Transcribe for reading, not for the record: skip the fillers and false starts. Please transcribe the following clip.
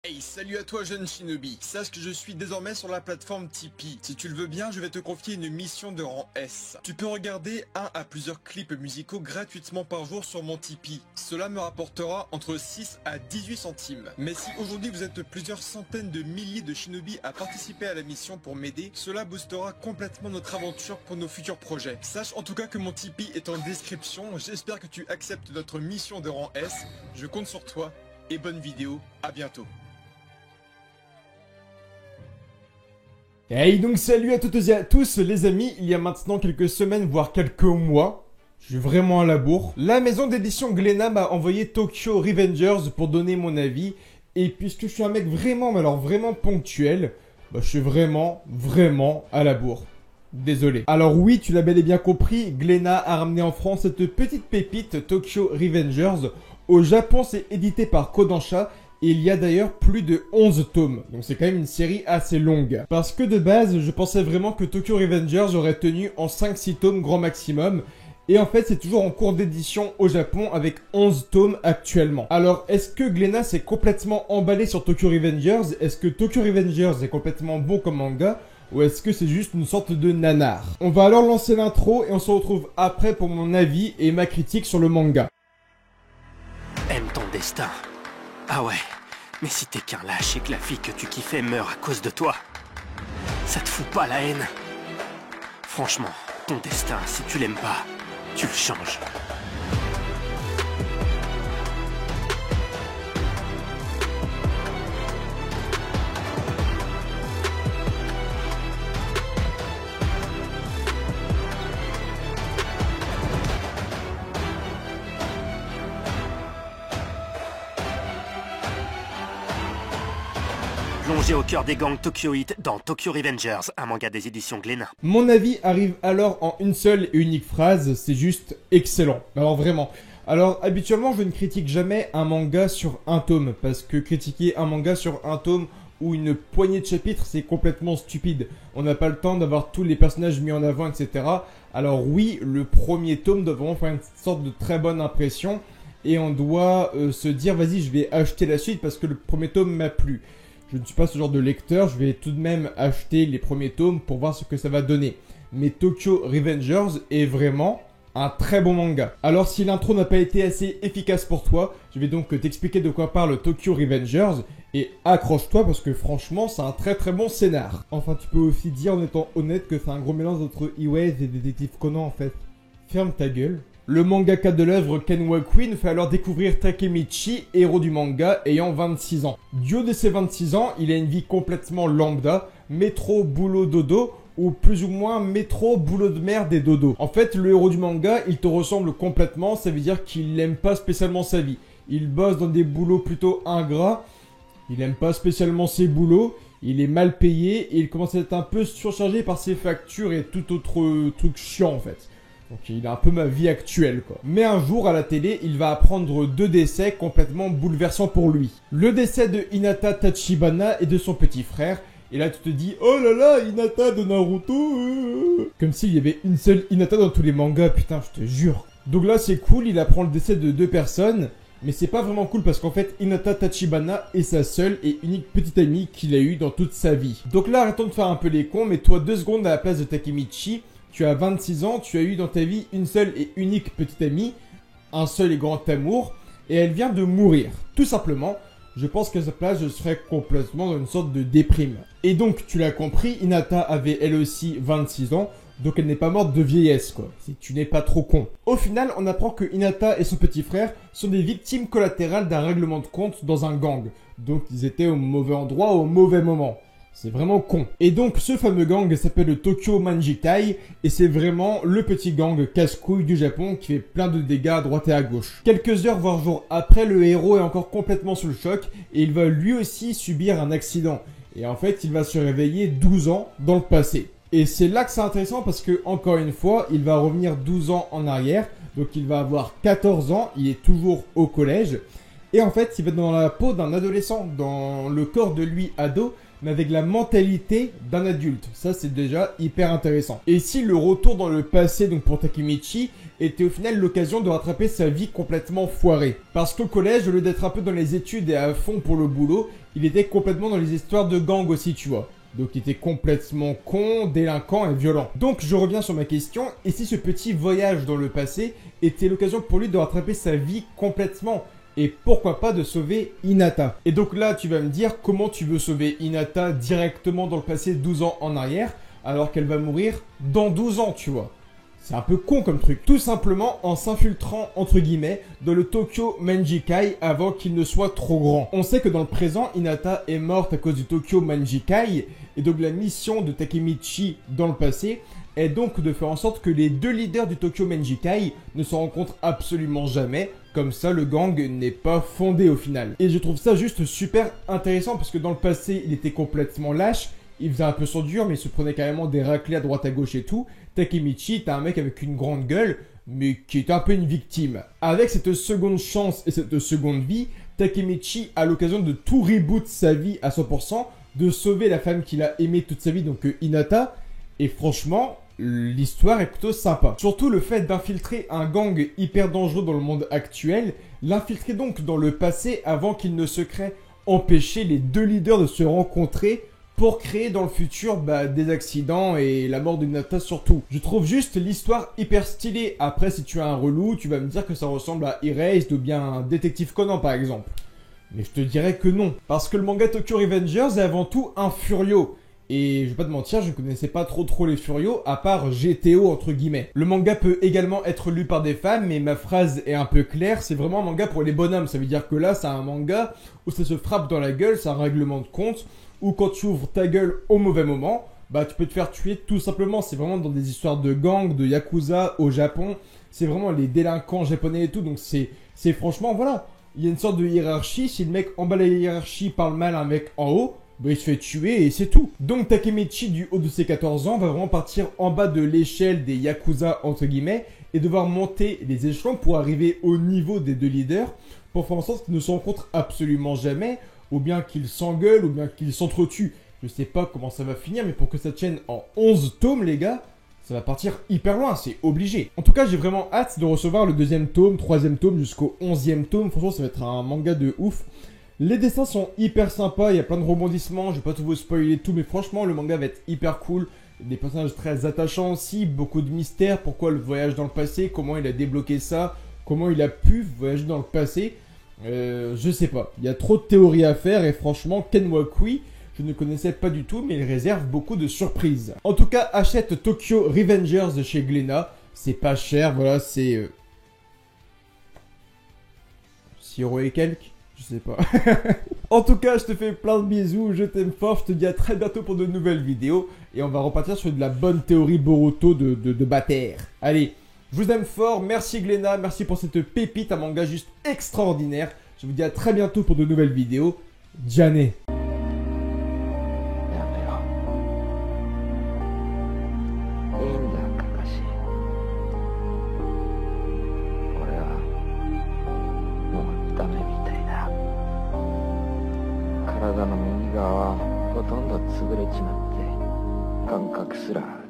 Hey, salut à toi jeune shinobi, sache que je suis désormais sur la plateforme Tipeee. Si tu le veux bien, je vais te confier une mission de rang S. Tu peux regarder un à plusieurs clips musicaux gratuitement par jour sur mon Tipeee. Cela me rapportera entre 6 à 18 centimes. Mais si aujourd'hui vous êtes plusieurs centaines de milliers de shinobi à participer à la mission pour m'aider, cela boostera complètement notre aventure pour nos futurs projets. Sache en tout cas que mon Tipeee est en description, j'espère que tu acceptes notre mission de rang S, je compte sur toi et bonne vidéo, à bientôt. Hey, donc salut à toutes et à tous les amis, il y a maintenant quelques semaines voire quelques mois, je suis vraiment à la bourre. La maison d'édition Glénat m'a envoyé Tokyo Revengers pour donner mon avis. Et puisque je suis un mec vraiment, mais alors vraiment ponctuel, je suis vraiment à la bourre. Désolé. Alors oui, tu l'as bel et bien compris, Glénat a ramené en France cette petite pépite Tokyo Revengers. Au Japon, c'est édité par Kodansha. Et il y a d'ailleurs plus de 11 tomes, donc c'est quand même une série assez longue. Parce que de base, je pensais vraiment que Tokyo Revengers aurait tenu en 5-6 tomes grand maximum. Et en fait, c'est toujours en cours d'édition au Japon avec 11 tomes actuellement. Alors, est-ce que Glénat s'est complètement emballé sur Tokyo Revengers? Est-ce que Tokyo Revengers est complètement bon comme manga? Ou est-ce que c'est juste une sorte de nanar? On va alors lancer l'intro et on se retrouve après pour mon avis et ma critique sur le manga. Aime ton destin. Ah ouais, mais si t'es qu'un lâche et que la fille que tu kiffais meurt à cause de toi, ça te fout pas la haine? Franchement, ton destin, si tu l'aimes pas, tu le changes. Plongé au cœur des gangs Tokyoïtes dans Tokyo Revengers, un manga des éditions Glénat. Mon avis arrive alors en une seule et unique phrase, c'est juste excellent. Alors vraiment. Alors habituellement je ne critique jamais un manga sur un tome, parce que critiquer un manga sur un tome ou une poignée de chapitres c'est complètement stupide. On n'a pas le temps d'avoir tous les personnages mis en avant, etc. Alors oui, le premier tome doit vraiment faire une sorte de très bonne impression, et on doit se dire vas-y je vais acheter la suite parce que le premier tome m'a plu. Je ne suis pas ce genre de lecteur, je vais tout de même acheter les premiers tomes pour voir ce que ça va donner. Mais Tokyo Revengers est vraiment un très bon manga. Alors si l'intro n'a pas été assez efficace pour toi, je vais donc t'expliquer de quoi parle Tokyo Revengers. Et accroche-toi parce que franchement c'est un très bon scénar. Enfin tu peux aussi dire en étant honnête que c'est un gros mélange entre Iwais et Détective Conan en fait. Ferme ta gueule. Le mangaka de l'œuvre Ken Wakui nous fait alors découvrir Takemichi, héros du manga, ayant 26 ans. Du haut de ses 26 ans, il a une vie complètement lambda, métro, boulot, dodo, ou plus ou moins métro, boulot de merde et dodo. En fait, le héros du manga, il te ressemble complètement, ça veut dire qu'il n'aime pas spécialement sa vie. Il bosse dans des boulots plutôt ingrats, il n'aime pas spécialement ses boulots, il est mal payé, et il commence à être un peu surchargé par ses factures et tout autre truc chiant en fait. Donc il a un peu ma vie actuelle quoi. Mais un jour à la télé, il va apprendre 2 décès complètement bouleversants pour lui. Le décès de Hinata Tachibana et de son petit frère. Et là tu te dis, oh là là, Hinata de Naruto. Comme s'il y avait une seule Hinata dans tous les mangas, putain je te jure. Donc là c'est cool, il apprend le décès de 2 personnes. Mais c'est pas vraiment cool parce qu'en fait Hinata Tachibana est sa seule et unique petite amie qu'il a eue dans toute sa vie. Donc là arrêtons de faire un peu les cons, mets-toi 2 secondes à la place de Takemichi. Tu as 26 ans, tu as eu dans ta vie une seule et unique petite amie, un seul et grand amour, et elle vient de mourir. Tout simplement, je pense qu'à sa place, je serais complètement dans une sorte de déprime. Et donc, tu l'as compris, Hinata avait elle aussi 26 ans, donc elle n'est pas morte de vieillesse, quoi. Si tu n'es pas trop con. Au final, on apprend que Hinata et son petit frère sont des victimes collatérales d'un règlement de compte dans un gang. Donc, ils étaient au mauvais endroit au mauvais moment. C'est vraiment con. Et donc ce fameux gang s'appelle le Tokyo Manjikai et c'est vraiment le petit gang casse-couille du Japon qui fait plein de dégâts à droite et à gauche. Quelques heures voire jours après, le héros est encore complètement sous le choc et il va lui aussi subir un accident. Et en fait, il va se réveiller 12 ans dans le passé. Et c'est là que c'est intéressant parce que, encore une fois, il va revenir 12 ans en arrière. Donc il va avoir 14 ans, il est toujours au collège. Et en fait, il va être dans la peau d'un adolescent, dans le corps de lui ado. mais avec la mentalité d'un adulte. Ça, c'est déjà hyper intéressant. Et si le retour dans le passé, donc pour Takemichi, était au final l'occasion de rattraper sa vie complètement foirée. Parce qu'au collège, au lieu d'être un peu dans les études et à fond pour le boulot, il était complètement dans les histoires de gang aussi, tu vois. Donc il était complètement con, délinquant et violent. Donc je reviens sur ma question, et si ce petit voyage dans le passé était l'occasion pour lui de rattraper sa vie complètement, et pourquoi pas de sauver Hinata? Et donc là tu vas me dire comment tu veux sauver Hinata directement dans le passé 12 ans en arrière, alors qu'elle va mourir dans 12 ans, tu vois. C'est un peu con comme truc. Tout simplement en s'infiltrant, entre guillemets, dans le Tokyo Manjikai avant qu'il ne soit trop grand. On sait que dans le présent, Hinata est morte à cause du Tokyo Manjikai, et donc la mission de Takemichi dans le passé est donc de faire en sorte que les deux leaders du Tokyo Manjikai ne se rencontrent absolument jamais. Comme ça, le gang n'est pas fondé au final. Et je trouve ça juste super intéressant parce que dans le passé, il était complètement lâche. Il faisait un peu son dur, mais il se prenait carrément des raclés à droite à gauche et tout. Takemichi, t'as un mec avec une grande gueule, mais qui est un peu une victime. Avec cette seconde chance et cette seconde vie, Takemichi a l'occasion de tout reboot sa vie à 100%, de sauver la femme qu'il a aimée toute sa vie, donc Hinata. Et franchement, l'histoire est plutôt sympa. Surtout le fait d'infiltrer un gang hyper dangereux dans le monde actuel, l'infiltrer donc dans le passé avant qu'il ne se crée, empêcher les deux leaders de se rencontrer pour créer dans le futur des accidents et la mort de Hinata surtout. Je trouve juste l'histoire hyper stylée. Après, si tu as un relou, tu vas me dire que ça ressemble à Erased ou bien un Détective Conan par exemple. Mais je te dirais que non. Parce que le manga Tokyo Revengers est avant tout un furio. Et je vais pas te mentir, je ne connaissais pas trop les furios, à part GTO entre guillemets. Le manga peut également être lu par des femmes, mais ma phrase est un peu claire, c'est vraiment un manga pour les bonhommes. Ça veut dire que là, c'est un manga où ça se frappe dans la gueule, c'est un règlement de compte, où quand tu ouvres ta gueule au mauvais moment, tu peux te faire tuer tout simplement. C'est vraiment dans des histoires de gang, de yakuza au Japon. C'est vraiment les délinquants japonais et tout, donc c'est franchement, voilà. Il y a une sorte de hiérarchie, si le mec en bas de la hiérarchie parle mal à un mec en haut, il se fait tuer et c'est tout. Donc Takemichi, du haut de ses 14 ans, va vraiment partir en bas de l'échelle des yakuza entre guillemets et devoir monter les échelons pour arriver au niveau des deux leaders pour faire en sorte qu'ils ne se rencontrent absolument jamais, ou bien qu'ils s'engueulent, ou bien qu'ils s'entretuent. Je sais pas comment ça va finir, mais pour que ça tienne en 11 tomes, les gars, ça va partir hyper loin, c'est obligé. En tout cas, j'ai vraiment hâte de recevoir le deuxième tome, troisième tome, jusqu'au 11e tome. Franchement, ça va être un manga de ouf. Les dessins sont hyper sympas, il y a plein de rebondissements, je vais pas tout vous spoiler tout, mais franchement, le manga va être hyper cool. Des personnages très attachants aussi, beaucoup de mystères, pourquoi le voyage dans le passé, comment il a débloqué ça, comment il a pu voyager dans le passé. Je sais pas, il y a trop de théories à faire et franchement, Ken Wakui, je ne connaissais pas du tout, mais il réserve beaucoup de surprises. En tout cas, achète Tokyo Revengers de chez Glénat, c'est pas cher, voilà, c'est 6 € et quelques. Je sais pas. En tout cas, je te fais plein de bisous, je t'aime fort, je te dis à très bientôt pour de nouvelles vidéos. Et on va repartir sur de la bonne théorie Boruto de bataire. Allez, je vous aime fort, merci Glénat, merci pour cette pépite, un manga juste extraordinaire. Je vous dis à très bientôt pour de nouvelles vidéos. Jané.体の右側はほとんど潰れちまって感覚すら